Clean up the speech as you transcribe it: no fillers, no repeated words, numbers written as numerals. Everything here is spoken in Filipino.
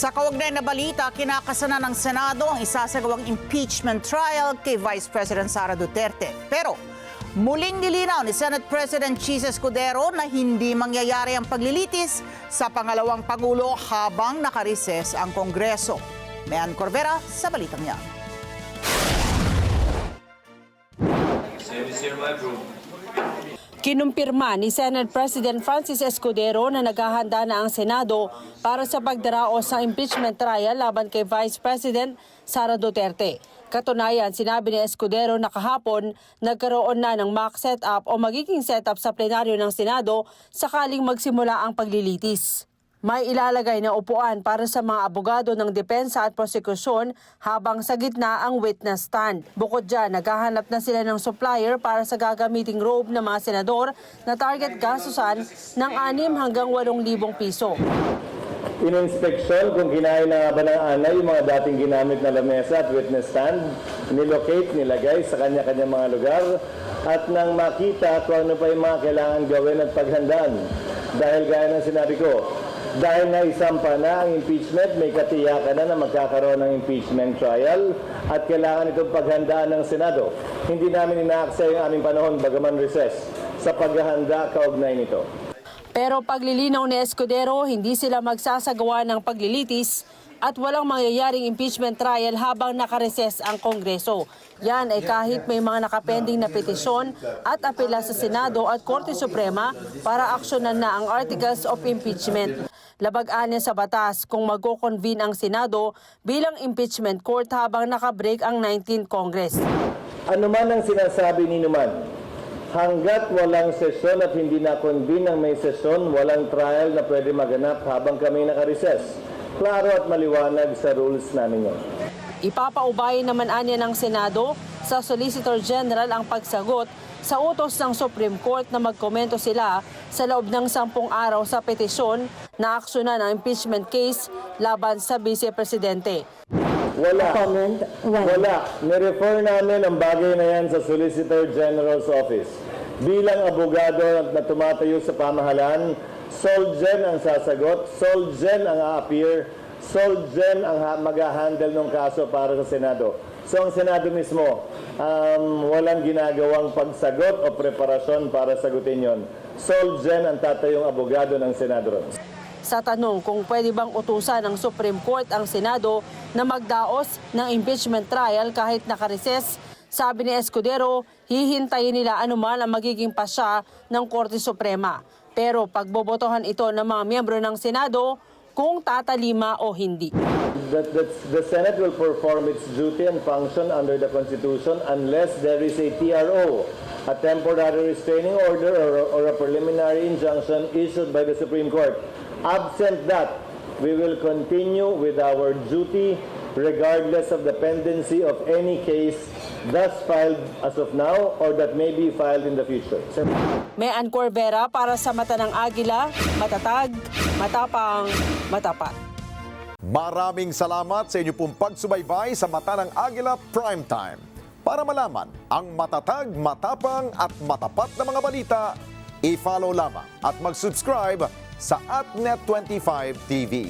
Sa kaugnay na balita, kinakasana ng Senado ang isasagawang impeachment trial kay Vice President Sara Duterte. Pero muling nilinaw ni Senate President Chis Escudero na hindi mangyayari ang paglilitis sa pangalawang Pangulo habang nakarises ang Kongreso. Mayan Corvera sa balitang niya. Kinumpirma ni Senate President Francis Escudero na naghahanda na ang Senado para sa pagdaraos ng impeachment trial laban kay Vice President Sara Duterte. Katunayan, sinabi ni Escudero na kahapon nagkaroon na ng mock setup o magiging setup sa plenaryo ng Senado sakaling magsimula ang paglilitis. May ilalagay na upuan para sa mga abogado ng depensa at prosekusyon habang sa gitna ang witness stand. Bukod dyan, naghahanap na sila ng supplier para sa gagamiting robe ng mga senador na target gastusan ng 6 hanggang 8,000 piso. Ininspeksyon kung kinain na ba ng anay yung mga dating ginamit na lamesa at witness stand, nilocate, nilagay sa kanya-kanya mga lugar at nang makita kung ano pa yung mga kailangan gawin at paghandaan. Dahil gaya ng sinabi ko, dahil naisampa na ang impeachment, may katiyakan na magkakaroon ng impeachment trial at kailangan itong paghandaan ng Senado. Hindi namin inaaksa yung aming panahon bagaman recess sa paghahanda kaugnay nito. Pero paglilinaw ni Escudero, hindi sila magsasagawa ng paglilitis at walang mangyayaring impeachment trial habang nakareses ang Kongreso. Yan ay kahit may mga nakapending na petisyon at apela sa Senado at Korte Suprema para aksyonan na ang Articles of Impeachment. Labag-anya sa batas kung magko-convene ang Senado bilang impeachment court habang nakabreak ang 19th Congress. Ano man ang sinasabi ni Numan, hanggat walang sesyon at hindi na-convene ang may sesyon, walang trial na pwede maganap habang kami nakareses. Klaro at maliwanag sa rules namin yun. Ipapaubayin naman anya ng Senado sa Solicitor General ang pagsagot sa utos ng Supreme Court na magkomento sila sa loob ng 10 araw sa petisyon na aksyonan ang impeachment case laban sa Vice Presidente. Wala. Wala. Nirefer namin ang bagay na yan sa Solicitor General's Office. Bilang abogado na tumatayo sa pamahalaan, Solgen ang sasagot, Solgen ang a-appear, Solgen ang mag-handle ng kaso para sa Senado. So ang Senado mismo, walang ginagawang pagsagot o preparasyon para sagutin yon. Solgen ang tatayong abogado ng Senado. Sa tanong kung pwede bang utusan ng Supreme Court ang Senado na magdaos ng impeachment trial kahit nakareses, sabi ni Escudero, hihintayin nila anuman ang magiging pasya ng Korte Suprema. Pero pagbobotohan ito ng mga miyembro ng Senado kung tatalima o hindi. The Senate will perform its duty and function under the Constitution unless there is a TRO, a temporary restraining order or a preliminary injunction issued by the Supreme Court. Absent that, we will continue with our duty regardless of the pendency of any case thus filed as of now or that may be filed in the future. Mayan Corvera para sa Mata ng Agila, matatag, matapang, matapat. Maraming salamat sa inyo pong pagsubaybay sa Mata ng Agila Primetime. Para malaman ang matatag, matapang at matapat na mga balita, i-follow lamang at mag-subscribe sa AtNet25 TV.